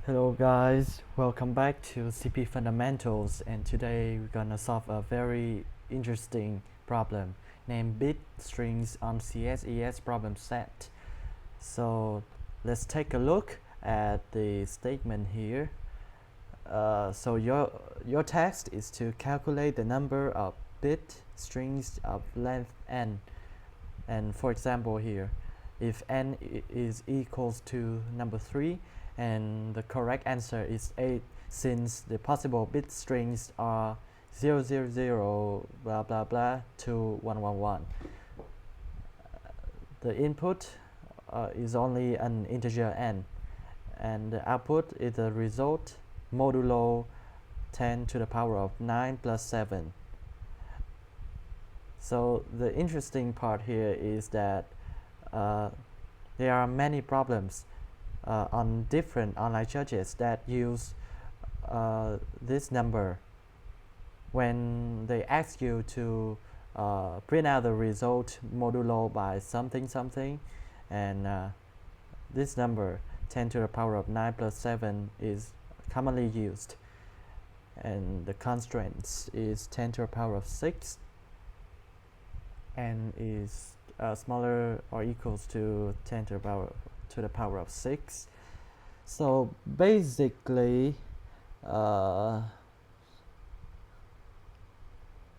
Hello guys, welcome back to CP Fundamentals, and today we're gonna solve a very interesting problem named bit strings on CSES problem set. So let's take a look at the statement here. So your task is to calculate the number of bit strings of length n, and for example here, if n is equals to number 3 and the correct answer is 8, since the possible bit strings are 000 blah blah blah to 111. The input is only an integer n, and the output is the result modulo 10 to the power of 9 plus 7. So the interesting part here is that there are many problems on different online churches that use this number when they ask you to print out the result modulo by something something, and this number 10 to the power of 9 plus 7 is commonly used, and the constraints is 10 to the power of 6 and is smaller or equals to 10 to the power of 6. So basically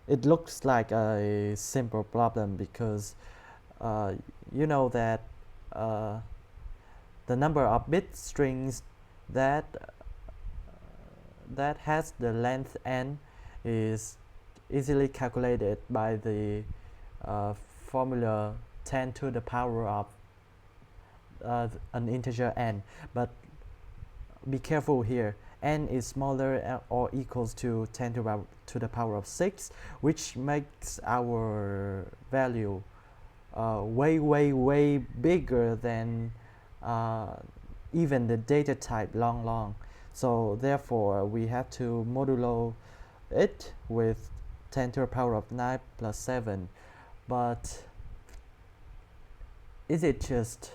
it looks like a simple problem because you know that the number of bit strings that has the length n is easily calculated by the formula 10 to the power of an integer n. But be careful here, n is smaller or equals to 10 to the power of 6, which makes our value way bigger than even the data type long. So therefore we have to modulo it with 10 to the power of 9 plus 7. But is it just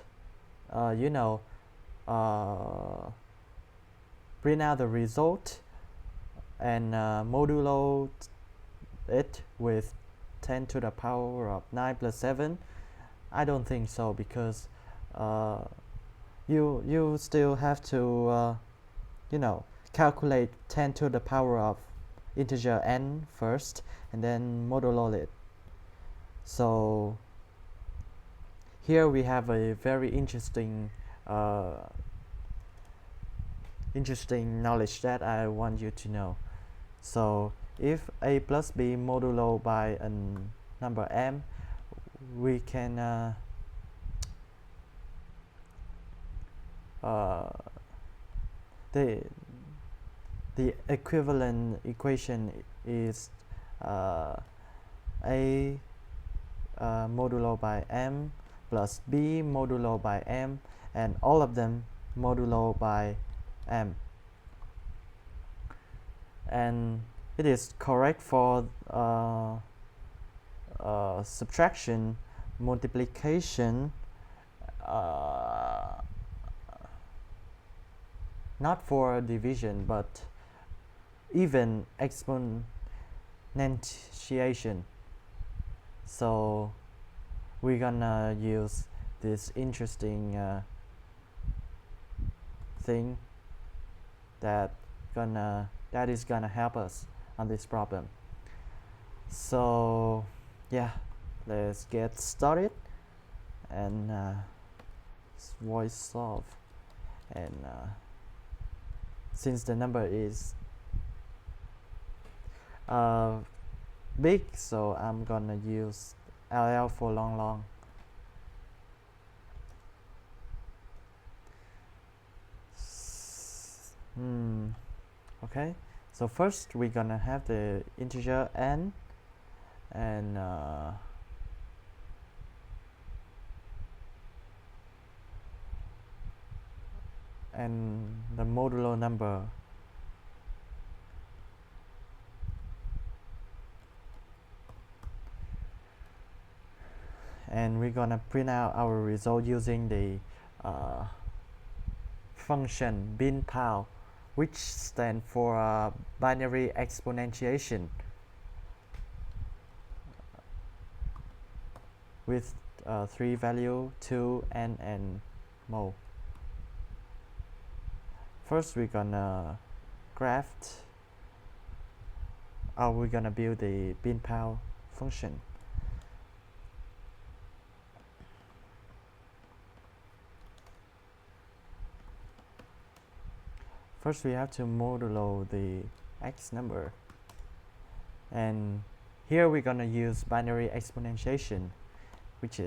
print out the result and modulo it with 10 to the power of 9 plus 7? I don't think so, because you still have to calculate 10 to the power of integer n first and then modulo it. So here we have a very interesting knowledge that I want you to know. So if a plus b modulo by a number m, we can the equivalent equation is a modulo by m plus b modulo by m, and all of them modulo by m. And it is correct for subtraction, multiplication, not for division, but even exponentiation. So we're gonna use this interesting thing that is gonna help us on this problem. So yeah, let's get started and voice solve. And since the number is big, so I'm gonna use LL for long. Okay, so first we're gonna have the integer n, and the modulo number. And we're gonna print out our result using the function bin pow, which stands for binary exponentiation with 3 value 2 and more. First we're gonna we're gonna build the bin pow function. First we have to modulo the x number, and here we're gonna use binary exponentiation, which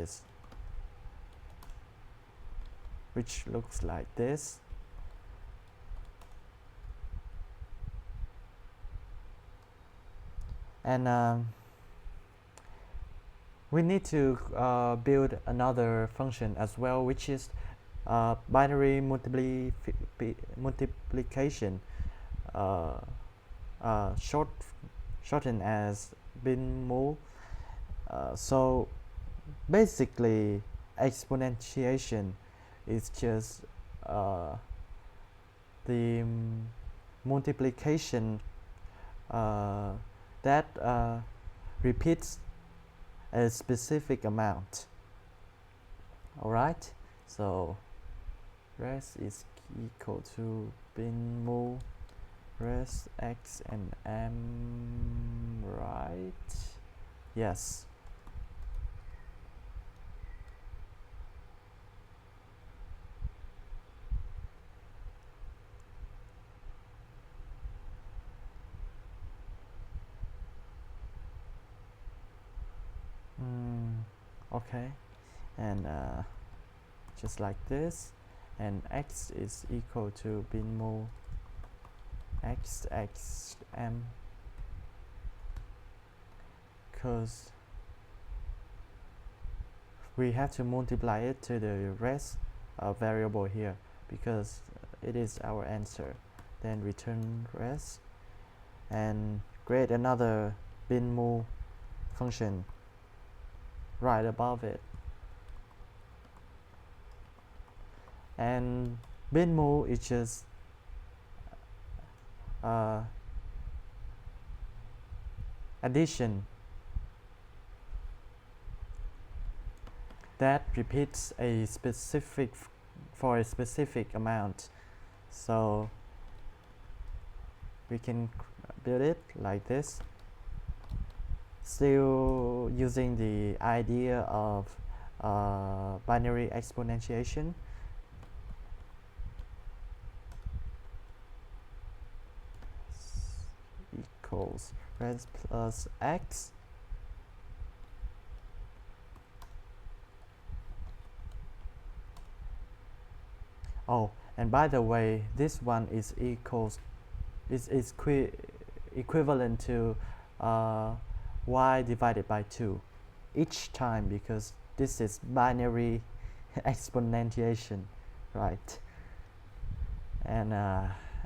looks like this. And we need to build another function as well, which is binary multiplication, shortened as binmul. So basically exponentiation is just the multiplication that repeats a specific amount. Alright, so res is equal to binmul res x and m, right? Yes. Okay, and just like this, and x is equal to binmul x m, because we have to multiply it to the res variable here because it is our answer. Then return res and create another binmul function right above it. And binmul is just addition that repeats a specific for a specific amount. So we can build it like this, still using the idea of binary exponentiation. Equals res plus x and by the way, this one is equivalent to y divided by 2 each time, because this is binary exponentiation, right? And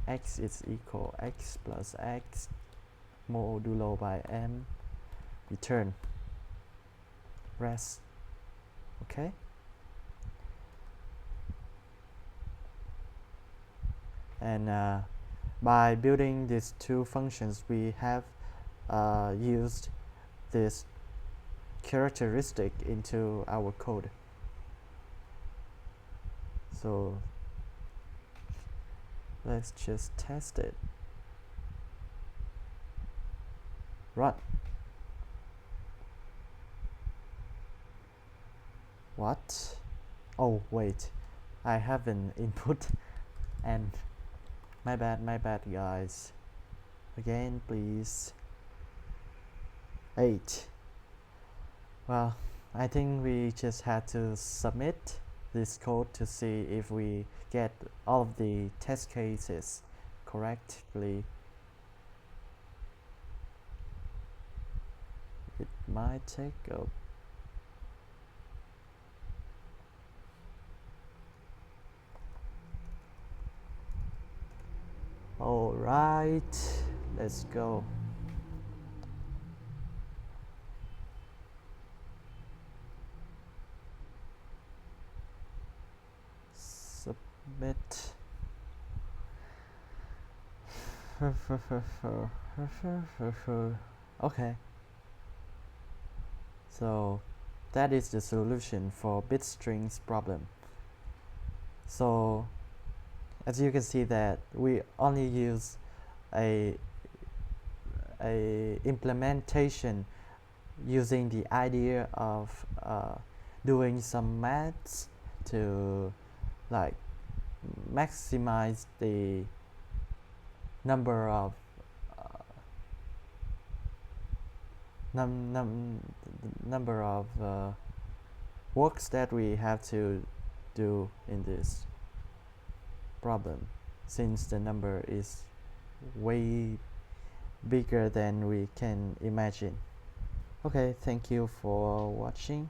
x is equal x plus x modulo by m, return res. Okay, and by building these two functions, we have used this characteristic into our code. So let's just test it. Run. What? Oh wait, I have an input and my bad guys. Again please. 8. Well, I think we just had to submit this code to see if we get all of the test cases correctly. It might take a Alright, let's go. Submit. Okay, so that is the solution for bit strings problem. So as you can see that we only use a implementation using the idea of doing some maths to like maximize the number of number of works that we have to do in this problem, since the number is way bigger than we can imagine. Okay, thank you for watching.